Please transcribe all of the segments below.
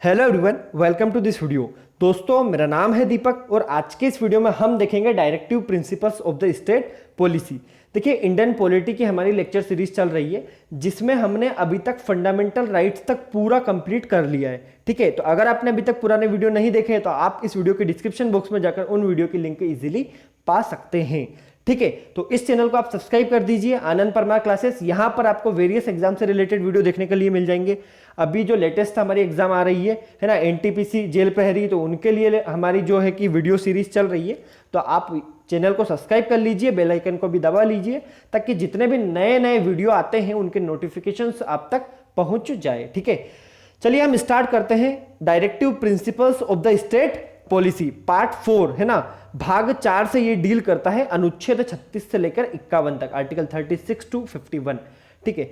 Hello everyone, welcome to this video. दोस्तों, मेरा नाम है दीपक और आज के इस वीडियो में हम देखेंगे directive principles of the state policy. देखिए, इंडियन पॉलिटी की हमारी लेक्चर सीरीज चल रही है जिसमें हमने अभी तक फंडामेंटल राइट्स तक पूरा कंप्लीट कर लिया है। ठीक है, तो अगर आपने अभी तक पुराने वीडियो नहीं देखे हैं तो आप इस वीडियो के डिस्क्रिप्शन बॉक्स में जाकर उन वीडियो की लिंक इजीली पा सकते हैं। ठीक है, तो इस चैनल को आप सब्सक्राइब कर दीजिए, आनंद परमार क्लासेस। यहाँ पर आपको वेरियस एग्जाम से रिलेटेड वीडियो देखने के लिए मिल जाएंगे। अभी जो लेटेस्ट हमारी एग्जाम आ रही है ना, एनटीपीसी जेल प्रहरी, तो उनके लिए हमारी जो है कि वीडियो सीरीज चल रही है। तो आप चैनल को सब्सक्राइब कर लीजिए, बेल आइकन को भी दबा लीजिए ताकि जितने भी नए नए वीडियो आते हैं उनके नोटिफिकेशंस आप तक पहुंच जाए। ठीक है, चलिए हम स्टार्ट करते हैं। Directive principles of the state policy part 4 है ना, भाग 4 से ये डील करता है अनुच्छेद 36 से लेकर 51 तक, आर्टिकल 36 टू 51। ठीक है,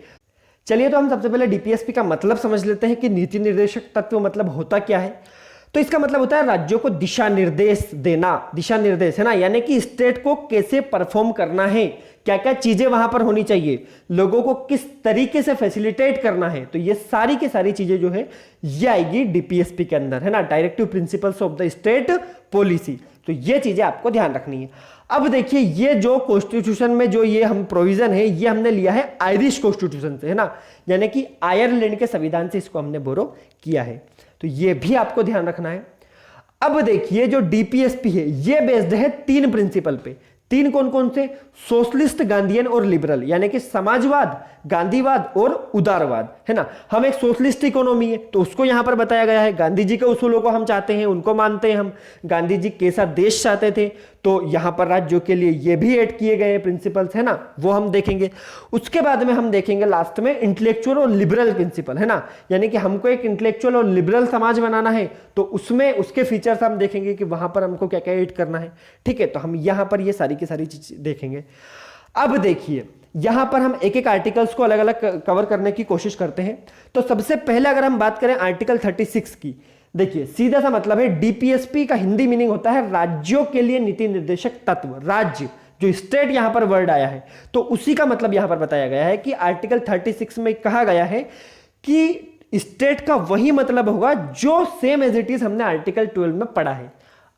चलिए तो हम सबसे पहले डीपीएसपी का मतलब समझ लेते हैं कि नीति निर्देशक तत्व मतलब होता क्या है। तो इसका मतलब होता है राज्यों को दिशा निर्देश देना, दिशा निर्देश है ना, यानी कि स्टेट को कैसे परफॉर्म करना है, क्या क्या चीजें वहां पर होनी चाहिए, लोगों को किस तरीके से फैसिलिटेट करना है। तो ये सारी की सारी चीजें जो है ये आएगी डीपीएसपी के अंदर, है ना, directive principles of the state policy. तो ये चीजें आपको ध्यान रखनी है। अब देखिए, ये जो कॉन्स्टिट्यूशन में जो ये हम प्रोविजन है ये हमने लिया है आयरिश कॉन्स्टिट्यूशन से, है ना, यानी कि आयरलैंड के संविधान से इसको हमने बोरो किया है। तो ये भी आपको ध्यान रखना है। अब देखिए, जो डीपीएसपी है ये बेस्ड है 3 प्रिंसिपल पे। 3 कौन कौन से? सोशलिस्ट, गांधीयन और लिबरल, यानी कि समाजवाद, गांधीवाद और उदारवाद, है ना। हम एक सोशलिस्ट इकोनॉमी है तो उसको यहां पर बताया गया है। गांधी जी के उसूलों को हम चाहते हैं, उनको मानते हैं हम। गांधी जी कैसा देश चाहते थे तो यहां पर राज्यों के लिए ये भी ऐड किए गए प्रिंसिपल्स, है ना, वो हम देखेंगे। उसके बाद में हम देखेंगे लास्ट में इंटेलेक्चुअल और लिबरल प्रिंसिपल, है ना, यानी कि हमको एक इंटेलेक्चुअल और लिबरल समाज बनाना है तो उसमें उसके फीचर्स हम देखेंगे कि वहां पर हमको क्या क्या ऐड करना है। ठीक है, तो हम यहां पर ये सारी की सारी चीज देखेंगे। अब देखिए, यहां पर हम एक एक आर्टिकल्स को अलग अलग कवर करने की कोशिश करते हैं। तो सबसे पहले अगर हम बात करें आर्टिकल 36 की, देखिए सीधा सा मतलब है डीपीएसपी का हिंदी मीनिंग होता है राज्यों के लिए नीति निर्देशक तत्व। राज्य, जो स्टेट यहां पर वर्ड आया है तो उसी का मतलब यहां पर बताया गया है कि आर्टिकल 36 में कहा गया है कि स्टेट का वही मतलब होगा जो सेम एज इट इज हमने आर्टिकल 12 में पढ़ा है।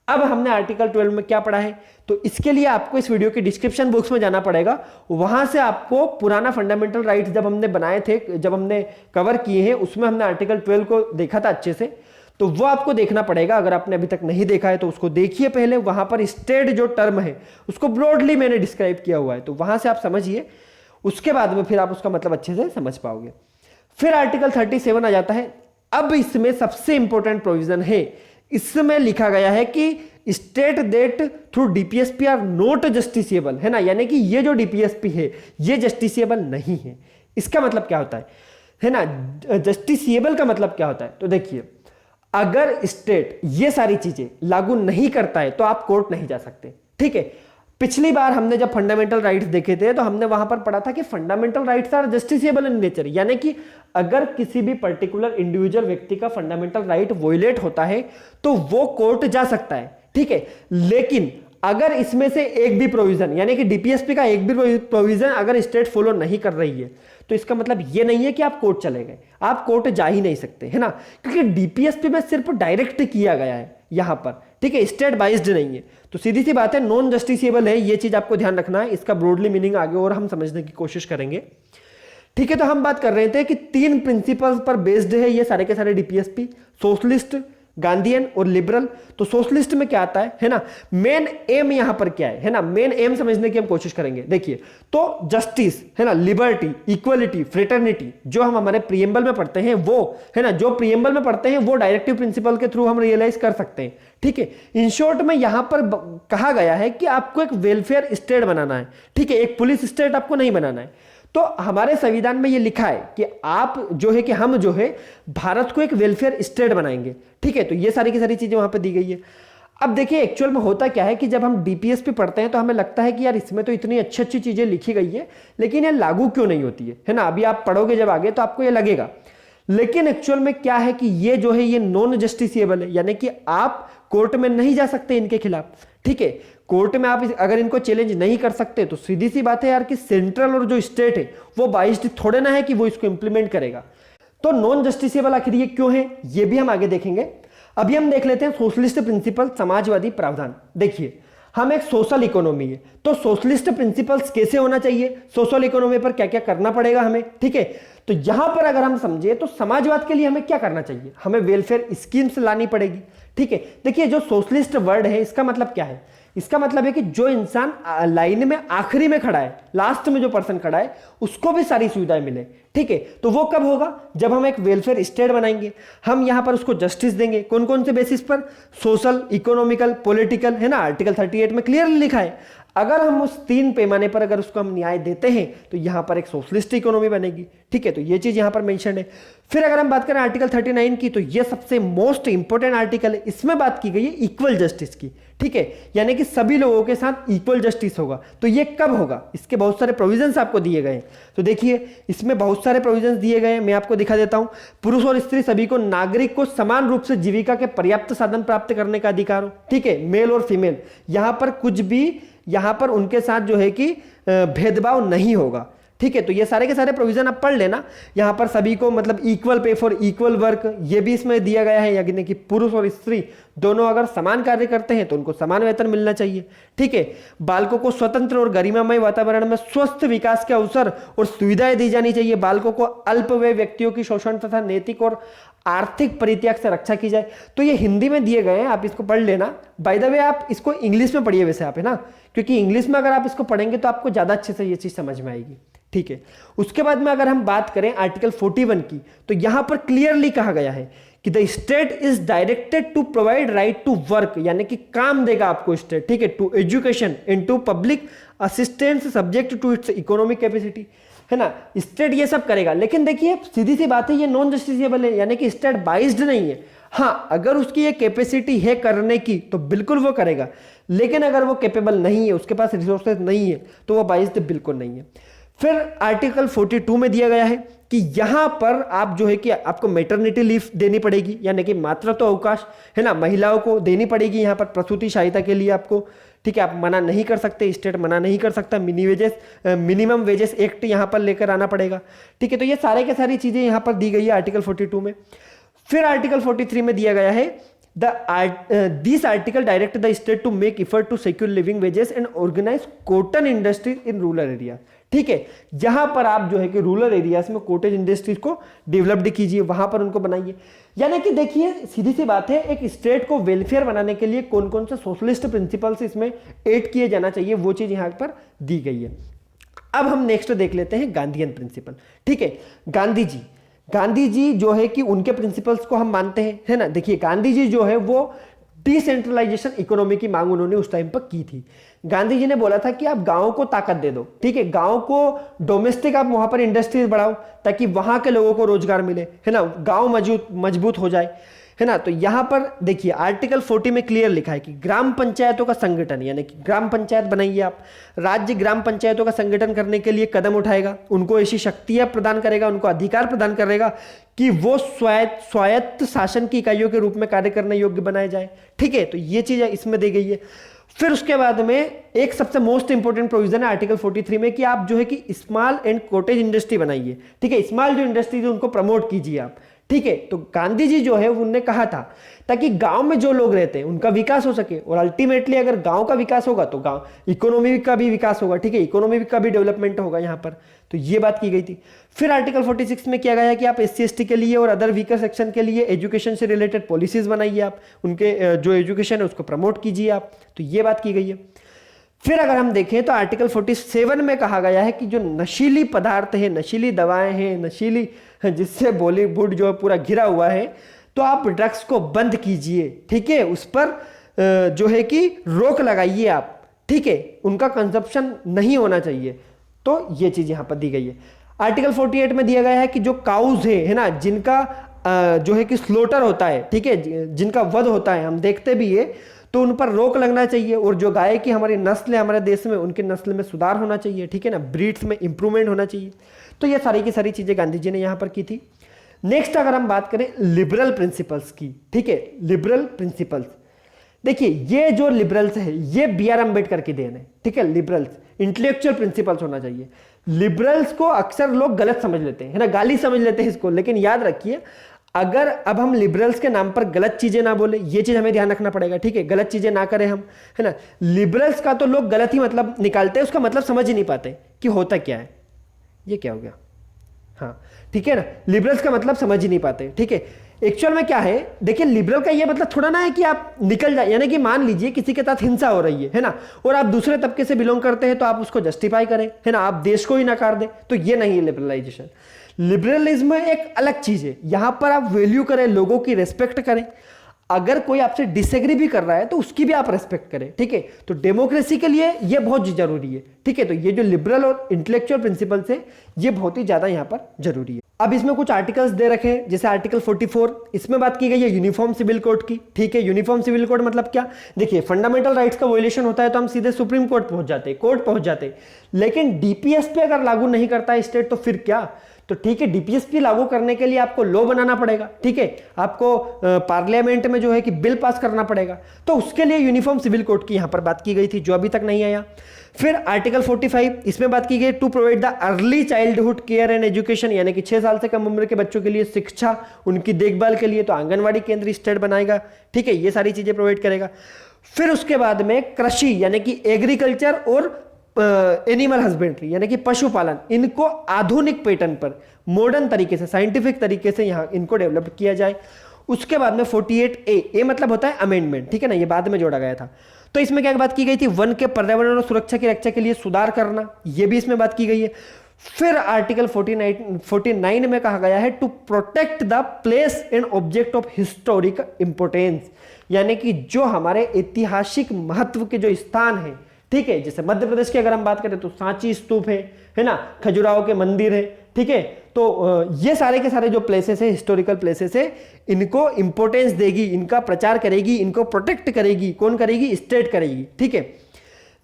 अब हमने आर्टिकल 12 में क्या पढ़ा है, तो इसके लिए आपको इस वीडियो के डिस्क्रिप्शन बॉक्स में जाना पड़ेगा। वहां से आपको पुराना फंडामेंटल राइट्स जब हमने बनाए थे, जब हमने कवर किए हैं, उसमें हमने आर्टिकल 12 को देखा था अच्छे से, तो वो आपको देखना पड़ेगा। अगर आपने अभी तक नहीं देखा है तो उसको देखिए पहले। वहां पर स्टेट जो टर्म है उसको ब्रॉडली मैंने डिस्क्राइब किया हुआ है, तो वहां से आप समझिए, उसके बाद में फिर आप उसका मतलब अच्छे से समझ पाओगे। फिर आर्टिकल 37 आ जाता है। अब इसमें सबसे इंपॉर्टेंट प्रोविजन है, इसमें लिखा गया है कि state that through DPSP are not justiciable, है ना, यानी कि ये जो डीपीएसपी है ये जस्टिसिएबल नहीं है। इसका मतलब क्या होता है ना, जस्टिसिएबल का मतलब क्या होता है? तो देखिए, अगर स्टेट ये सारी चीजें लागू नहीं करता है तो आप कोर्ट नहीं जा सकते। ठीक है, पिछली बार हमने जब फंडामेंटल राइट्स देखे थे तो हमने वहां पर पढ़ा था कि fundamental rights are justiciable in nature, यानी कि अगर किसी भी पर्टिकुलर इंडिविजुअल व्यक्ति का फंडामेंटल राइट वोलेट होता है तो वो कोर्ट जा सकता है। ठीक है, लेकिन अगर इसमें से एक भी प्रोविजन, यानी कि डीपीएसपी का एक भी प्रोविजन अगर स्टेट फॉलो नहीं कर रही है तो इसका मतलब ये नहीं है कि आप कोर्ट चले गए, आप कोर्ट जा ही नहीं सकते, है ना, क्योंकि डीपीएसपी में सिर्फ डायरेक्ट किया गया है यहां पर। ठीक है, स्टेट बाइज्ड नहीं है, तो सीधी सी बात है नॉन जस्टिसिएबल है। ये चीज आपको ध्यान रखना है, इसका ब्रॉडली मीनिंग आगे और हम समझने की कोशिश करेंगे। ठीक है, तो हम बात कर रहे थे कि 3 प्रिंसिपल्स पर बेस्ड है ये सारे के सारे डीपीएसपी, सोशलिस्ट, गांधीयन और लिबरल। तो सोशलिस्ट में क्या आता है ना, मेन एम यहां पर क्या है ना, मेन एम समझने की हम कोशिश करेंगे। देखिए, तो जस्टिस, है ना, लिबर्टी, इक्वलिटी, फ्रेटर्निटी, जो हम हमारे प्रीएम्बल में पढ़ते हैं वो, है ना, जो प्रीएम्बल में पढ़ते हैं वो डायरेक्टिव प्रिंसिपल के थ्रू हम रियलाइज कर सकते हैं। ठीक है, इन शॉर्ट में यहां पर कहा गया है कि आपको एक वेलफेयर स्टेट बनाना है। ठीक है, एक पुलिस स्टेट आपको नहीं बनाना है। तो हमारे संविधान में ये लिखा है कि आप जो है कि हम जो है भारत को एक वेलफेयर स्टेट बनाएंगे। ठीक है, तो ये सारी की सारी चीजें वहां पे दी गई है। अब देखिए, एक्चुअल में होता क्या है कि जब हम डीपीएसपी पढ़ते हैं तो हमें लगता है कि यार इसमें तो इतनी अच्छी अच्छी चीजें लिखी गई है, लेकिन ये लागू क्यों नहीं होती है ना। अभी आप पढ़ोगे जब आगे तो आपको ये लगेगा, लेकिन एक्चुअल में क्या है कि ये जो है ये नॉन जस्टिसिएबल है, यानी कि आप कोर्ट में नहीं जा सकते इनके खिलाफ। ठीक है, कोर्ट में आप अगर इनको चैलेंज नहीं कर सकते तो सीधी सी बात है यार कि सेंट्रल और जो स्टेट है वो बाइज्ड थोड़े ना है कि वो इसको इंप्लीमेंट करेगा। तो नॉन जस्टिसेबल आखिर ये क्यों है, ये भी हम आगे देखेंगे। अभी हम देख लेते हैं सोशलिस्ट प्रिंसिपल, समाजवादी प्रावधान। देखिए हम एक सोशल इकोनॉमी है, तो सोशलिस्ट प्रिंसिपल्स कैसे होना चाहिए, सोशल इकोनॉमी पर क्या क्या करना पड़ेगा हमें, ठीक है। तो यहां पर अगर हम समझे तो समाजवाद के लिए हमें क्या करना चाहिए, हमें वेलफेयर स्कीम्स लानी पड़ेगी, ठीक है। देखिए जो सोशलिस्ट वर्ड है इसका मतलब क्या है, इसका मतलब है कि जो इंसान लाइन में आखिरी में खड़ा है, लास्ट में जो पर्सन खड़ा है, उसको भी सारी सुविधाएं मिले, ठीक है। तो वो कब होगा, जब हम एक वेलफेयर स्टेट बनाएंगे, हम यहां पर उसको जस्टिस देंगे। कौन कौन से बेसिस पर, सोशल, इकोनॉमिकल, पॉलिटिकल, है ना, आर्टिकल 38 में क्लियरली लिखा है। अगर हम उस 3 पैमाने पर अगर उसको हम न्याय देते हैं तो यहां पर एक सोशलिस्ट इकोनॉमी बनेगी, ठीक है। तो ये चीज यहां पर मेंशन है। फिर अगर हम बात करें आर्टिकल 39 की, तो ये सबसे मोस्ट इंपॉर्टेंट आर्टिकल है। इसमें बात की गई है इक्वल जस्टिस की, ठीक है, यानी कि सभी लोगों के साथ इक्वल जस्टिस होगा। तो ये कब होगा, इसके बहुत सारे प्रोविजंस आपको दिए गए हैं। तो देखिए इसमें बहुत सारे प्रोविजंस दिए गए हैं, मैं आपको दिखा देता हूं। पुरुष और स्त्री सभी को, नागरिक को समान रूप से जीविका के पर्याप्त साधन प्राप्त करने का अधिकार हो, ठीक है, मेल और फीमेल, यहां पर कुछ भी, यहां पर उनके साथ जो है कि भेदभाव नहीं होगा, ठीक है। तो ये सारे के सारे प्रोविजन आप पढ़ लेना। यहां पर सभी को मतलब equal pay for equal work, ये भी इसमें दिया गया है, यानी कि पुरुष और स्त्री दोनों अगर समान कार्य करते हैं तो उनको समान वेतन मिलना चाहिए, ठीक है। बालकों को स्वतंत्र और गरिमामय वातावरण में स्वस्थ विकास के अवसर और सुविधाएं दी जानी चाहिए। बालकों को अल्पवय व्यक्तियों की शोषण तथा नैतिक और आर्थिक परित्याग से रक्षा की जाए। तो ये हिंदी में दिए गए हैं, आप इसको पढ़ लेना। बाय द वे आप इसको इंग्लिश में पढ़िए वैसे आप, है ना, क्योंकि इंग्लिश में अगर आप इसको पढ़ेंगे तो आपको ज्यादा अच्छे से ये चीज समझ में आएगी, ठीक है। उसके बाद में अगर हम बात करें आर्टिकल 41 की, तो यहां पर क्लियरली कहा गया है कि the state is directed to provide right to work, यानी कि काम देगा आपको स्टेट, ठीक है, to education and to public assistance subject to its economic capacity, है ना। स्टेट ये सब करेगा, लेकिन देखिए सीधी सी बात है ये नॉन जस्टिसेबल है, यानी कि स्टेट बाइज्ड नहीं है। हाँ, अगर उसकी ये कैपेसिटी है करने की तो बिल्कुल वो करेगा, लेकिन अगर वो कैपेबल नहीं है, उसके पास रिसोर्सेज नहीं है, तो वो बाइज्ड बिल्कुल नहीं है। फिर आर्टिकल 42 में दिया गया है कि यहां पर आप जो है कि आपको मैटरनिटी लीव देनी पड़ेगी, यानी कि मातृत्व अवकाश, है ना, महिलाओं को देनी पड़ेगी यहां पर प्रसूति सहायता के लिए आपको, ठीक है। आप मना नहीं कर सकते, स्टेट मना नहीं कर सकता। मिनिमम वेजेस एक्ट यहां पर लेकर आना पड़ेगा, ठीक है। तो ये सारे के सारी चीजें यहां पर दी गई है आर्टिकल 42 में। फिर आर्टिकल 43 में दिया गया है this article direct the state to make effort to secure living wages and organise cotton industry in rural area, ठीक है। यहां पर आप जो है कि रूरल एरियाज में कॉटेज इंडस्ट्रीज को डेवलप्ड कीजिए, वहां पर उनको बनाइए। यानी कि देखिए सीधी सी बात है, एक स्टेट को वेलफेयर बनाने के लिए कौन कौन से सोशलिस्ट प्रिंसिपल्स इसमें ऐड किए जाना चाहिए, वो चीज यहां पर दी गई है। अब हम नेक्स्ट देख लेते हैं गांधीयन प्रिंसिपल, ठीक है। गांधी जी जो है कि उनके प्रिंसिपल्स को हम मानते हैं, है ना। देखिए गांधी जी जो है वो डिसेंट्रलाइजेशन इकोनॉमी की मांग उन्होंने उस टाइम पर की थी। गांधी जी ने बोला था कि आप गांव को ताकत दे दो, ठीक है, गांव को डोमेस्टिक आप वहां पर इंडस्ट्रीज बढ़ाओ ताकि वहां के लोगों को रोजगार मिले, है ना, गांव मजबूत हो जाए, है ना। तो यहां पर देखिए आर्टिकल 40 में क्लियर लिखा है कि ग्राम पंचायतों का संगठन, यानी कि ग्राम पंचायत बनाइए आप, राज्य ग्राम पंचायतों का संगठन करने के लिए कदम उठाएगा, उनको ऐसी शक्तियां प्रदान करेगा, उनको अधिकार प्रदान करेगा कि वो स्वायत्त शासन की इकाइयों के रूप में कार्य करने योग्य बनाए जाए, ठीक है। तो ये चीज इसमें दी गई है। फिर उसके बाद में एक सबसे मोस्ट इंपोर्टेंट प्रोविजन है आर्टिकल 43 में कि आप जो है कि स्मॉल एंड कॉटेज इंडस्ट्री बनाइए, ठीक है, स्मॉल जो इंडस्ट्री है उनको प्रमोट कीजिए आप, ठीक है। तो गांधी जी जो है उन्होंने कहा था ताकि गांव में जो लोग रहते हैं उनका विकास हो सके, और अल्टीमेटली अगर गांव का विकास होगा तो गांव इकोनॉमी का भी विकास होगा, ठीक है, इकोनॉमी का भी डेवलपमेंट होगा यहाँ पर। तो ये बात की गई थी। फिर आर्टिकल 46 में किया गया है कि आप SC/ST के लिए और अदर वीकर सेक्शन के लिए एजुकेशन से रिलेटेड पॉलिसीज बनाइए, आप उनके जो एजुकेशन है उसको प्रमोट कीजिए आप। तो ये बात की गई है। फिर अगर हम देखें तो आर्टिकल 47 में कहा गया है कि जो नशीली पदार्थ है, नशीली दवाएं हैं, नशीली जिससे बॉलीवुड जो पूरा घिरा हुआ है, तो आप ड्रग्स को बंद कीजिए, ठीक है, उस पर जो है कि रोक लगाइए आप, ठीक है, उनका कंजप्शन नहीं होना चाहिए। तो ये चीज यहां पर दी गई है। आर्टिकल 48 में दिया गया है कि जो काउज है ना, जिनका जो है कि स्लोटर होता है, ठीक है, जिनका वध होता है, हम देखते भी है, तो उन पर रोक लगना चाहिए। और जो गाय की हमारी नस्ल है हमारे देश में, उनकी नस्ल में सुधार होना चाहिए, ठीक है ना, ब्रीड्स में इंप्रूवमेंट होना चाहिए। तो ये सारी की सारी चीजें गांधी जी ने यहां पर की थी। नेक्स्ट अगर हम बात करें लिबरल प्रिंसिपल्स की, ठीक है, लिबरल प्रिंसिपल्स, देखिए ये जो लिबरल्स है ये BR अम्बेडकर की देन है, ठीक है। लिबरल्स इंटेलेक्चुअल प्रिंसिपल्स होना चाहिए। लिबरल्स को अक्सर लोग गलत समझ लेते हैं, है ना, गाली समझ लेते हैं इसको, लेकिन याद रखिए अगर अब हम लिबरल्स के नाम पर गलत चीजें ना बोले, ये चीज हमें ध्यान रखना पड़ेगा, ठीक है, गलत चीजें ना करें हम, है ना। लिबरल्स का तो लोग गलत ही मतलब निकालते हैं, उसका मतलब समझ ही नहीं पाते कि होता क्या है। ये क्या हो गया, हाँ ठीक है ना, लिबरल्स का मतलब समझ ही नहीं पाते, ठीक है। एक्चुअल में क्या है, देखिए लिबरल का ये मतलब थोड़ा ना है कि आप निकल जाए, यानी कि मान लीजिए किसी के साथ हिंसा हो रही है ना, और आप दूसरे तबके से बिलोंग करते हैं तो आप उसको जस्टिफाई करें, है ना, आप देश को ही नकार दें, तो ये नहीं है लिबरलाइजेशन। लिबरलिज्म एक अलग चीज है, यहां पर आप वैल्यू करें, लोगों की रेस्पेक्ट करें, अगर कोई आपसे डिसएग्री भी कर रहा है तो उसकी भी आप रेस्पेक्ट करें, ठीक है। तो डेमोक्रेसी के लिए ये बहुत जरूरी है, ठीक है। तो ये जो लिबरल और इंटेलेक्चुअल प्रिंसिपल्स है ये बहुत ही ज्यादा यहां पर जरूरी है। अब इसमें कुछ आर्टिकल्स दे रखे हैं, जैसे आर्टिकल 44, इसमें बात की गई है यूनिफॉर्म सिविल कोड की, ठीक है। यूनिफॉर्म सिविल कोड मतलब क्या, देखिए फंडामेंटल राइट्स का वोलेशन होता है तो हम सीधे सुप्रीम कोर्ट पहुंच जाते हैं, कोर्ट पहुंच जाते हैं, लेकिन डीपीएस पे अगर लागू नहीं करता है स्टेट तो फिर क्या, तो ठीक है, डीपीएसपी लागू करने के लिए आपको लॉ बनाना पड़ेगा, ठीक है, आपको पार्लियामेंट में जो है कि बिल पास करना पड़ेगा, तो उसके लिए यूनिफॉर्म सिविल कोड की यहां पर बात की गई थी, जो अभी तक नहीं आया। फिर आर्टिकल 45, इसमें बात की गई to provide the early childhood care and education, यानी कि 6 साल से कम उम्र के बच्चों के लिए शिक्षा, उनकी देखभाल के लिए तो आंगनवाड़ी केंद्र स्टेट बनाएगा, ठीक है, ये सारी चीजें प्रोवाइड करेगा। फिर उसके बाद में कृषि यानी कि एग्रीकल्चर और एनिमल हस्बेंड्री यानी कि पशुपालन, इनको आधुनिक पैटर्न पर मॉडर्न तरीके से, साइंटिफिक तरीके से यहां इनको डेवलप किया जाए। उसके बाद में 48A मतलब होता है अमेंडमेंट, ठीक है ना, ये बाद में जोड़ा गया था। तो इसमें क्या बात की गई थी, वन के पर्यावरण और सुरक्षा की रक्षा के लिए सुधार करना, ये भी इसमें बात की गई है। फिर आर्टिकल 49 में कहा गया है to protect the place and object of historic importance, यानी कि जो हमारे ऐतिहासिक महत्व के जो स्थान है, ठीक है, जैसे मध्य प्रदेश की अगर हम बात करें तो सांची स्तूप है ना, खजुराहो के मंदिर है, ठीक है, तो ये सारे के सारे जो प्लेसेस है, हिस्टोरिकल प्लेसेस है, इनको इंपॉर्टेंस देगी, इनका प्रचार करेगी, इनको प्रोटेक्ट करेगी, कौन करेगी, स्टेट करेगी, ठीक है।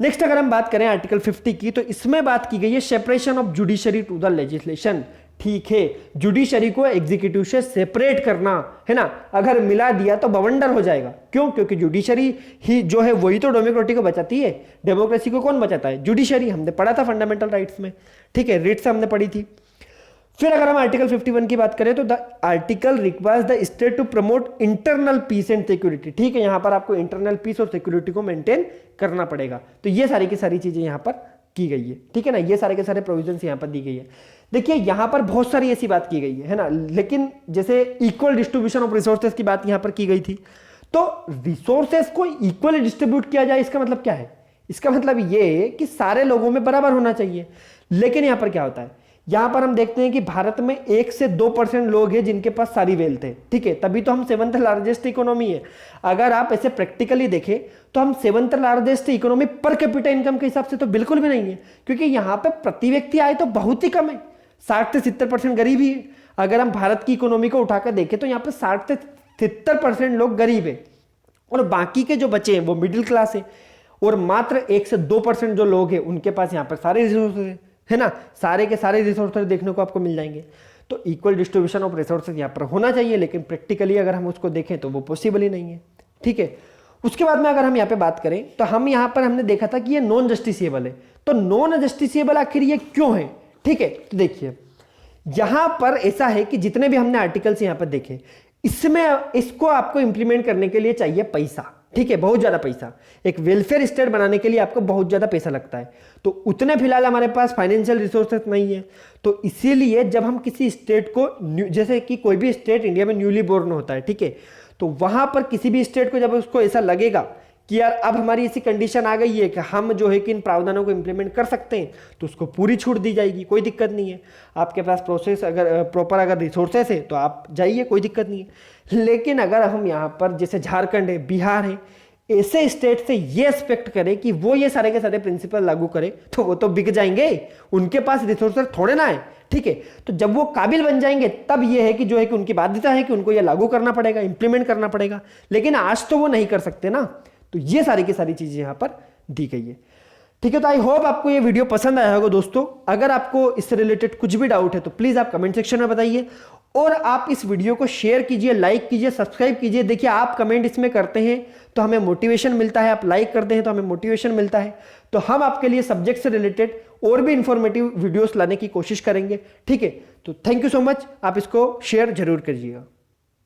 नेक्स्ट अगर हम बात करें आर्टिकल 50 की, तो इसमें बात की गई है separation of judiciary to the legislation, ठीक है, जुडिशरी को एग्जीक्यूटिव से सेपरेट करना, है ना, अगर मिला दिया तो बवंडर हो जाएगा, क्यों, क्योंकि जुडिशरी ही जो है वही तो डेमोक्रेसी को बचाती है, डेमोक्रेसी को कौन बचाता है, जुडिशरी, हमने पढ़ा था फंडामेंटल राइट्स में, ठीक है, रिट्स हमने पढ़ी थी। फिर अगर हम आर्टिकल 51 की बात करें तो the article requires the state to promote internal peace and security, ठीक है, यहां पर आपको इंटरनल पीस और सिक्योरिटी को मेंटेन करना पड़ेगा, तो ये सारी की सारी चीजें यहां पर की गई है, ठीक है ना, ये सारे के सारे प्रोविजंस यहां पर दी गई है। देखिए यहां पर बहुत सारी ऐसी बात की गई है ना, लेकिन जैसे इक्वल डिस्ट्रीब्यूशन ऑफ रिसोर्सेज की बात यहां पर की गई थी, तो रिसोर्सेज को इक्वली डिस्ट्रीब्यूट किया जाए, इसका मतलब क्या है, इसका मतलब ये है कि सारे लोगों में बराबर होना चाहिए। लेकिन यहां पर क्या होता है, यहां पर हम देखते हैं कि भारत में 1 से 2% लोग हैं जिनके पास सारी वेल्थ है, ठीक है, तभी तो हम 7th लार्जेस्ट इकोनॉमी है। अगर आप ऐसे प्रैक्टिकली देखें तो हम 7th largest economy per capita income के हिसाब से तो बिल्कुल भी नहीं है, क्योंकि यहां पे प्रति व्यक्ति आय तो बहुत ही कम है, 60 से 70% गरीब ही है। अगर हम भारत की इकोनॉमी को उठाकर देखें तो यहाँ पे 60 से 70% लोग गरीब है, और बाकी के जो बचे हैं वो मिडिल क्लास है, और मात्र 1 से 2% जो लोग हैं उनके पास यहाँ पर सारे रिसोर्सेज है ना, सारे के सारे रिसोर्सेज देखने को आपको मिल जाएंगे। तो इक्वल डिस्ट्रीब्यूशन ऑफ रिसोर्सेज यहाँ पर होना चाहिए, लेकिन प्रैक्टिकली अगर हम उसको देखें तो वो पॉसिबल ही नहीं है, ठीक है। उसके बाद में अगर हम यहाँ पे बात करें तो हम यहाँ पर हमने देखा था कि ये नॉन जस्टिसिएबल है, तो नॉन जस्टिसिएबल आखिर ये क्यों है, ठीक है। तो देखिए यहां पर ऐसा है कि जितने भी हमने आर्टिकल्स यहां पर देखे, इसमें इसको आपको इंप्लीमेंट करने के लिए चाहिए पैसा, ठीक है, बहुत ज्यादा पैसा। एक वेलफेयर स्टेट बनाने के लिए आपको बहुत ज्यादा पैसा लगता है, तो उतने फिलहाल हमारे पास फाइनेंशियल रिसोर्सेस नहीं है। तो इसीलिए जब हम किसी स्टेट को, जैसे कि कोई भी स्टेट इंडिया में न्यूली बोर्न होता है, ठीक है, तो वहां पर किसी भी स्टेट को जब उसको ऐसा लगेगा कि यार अब हमारी ऐसी कंडीशन आ गई है कि हम जो है कि इन प्रावधानों को इंप्लीमेंट कर सकते हैं, तो उसको पूरी छूट दी जाएगी, कोई दिक्कत नहीं है। आपके पास प्रोसेस अगर प्रॉपर अगर रिसोर्सेस है तो आप जाइए, कोई दिक्कत नहीं है। लेकिन अगर हम यहाँ पर जैसे झारखंड है, बिहार है, ऐसे स्टेट से ये एक्सपेक्ट करें कि वो ये सारे के सारे प्रिंसिपल लागू करें, तो वो तो बिक जाएंगे, उनके पास रिसोर्सेस थोड़े ना है, ठीक है। तो जब वो काबिल बन जाएंगे तब ये है कि जो है कि उनकी बाध्यता है कि उनको ये लागू करना पड़ेगा, इंप्लीमेंट करना पड़ेगा, लेकिन आज तो वो नहीं कर सकते ना। तो ये सारी की सारी चीजें यहां पर दी गई है, ठीक है। तो आई होप आपको ये वीडियो पसंद आया होगा दोस्तों। अगर आपको इससे रिलेटेड कुछ भी डाउट है तो प्लीज आप कमेंट सेक्शन में बताइए, और आप इस वीडियो को शेयर कीजिए, लाइक कीजिए, सब्सक्राइब कीजिए। देखिए आप कमेंट इसमें करते हैं तो हमें मोटिवेशन मिलता है, आप लाइक करते हैं तो हमें मोटिवेशन मिलता है। तो हम आपके लिए सब्जेक्ट से रिलेटेड और भी इंफॉर्मेटिव वीडियोस लाने की कोशिश करेंगे, ठीक है। तो थैंक यू सो मच, आप इसको शेयर जरूर कीजिएगा।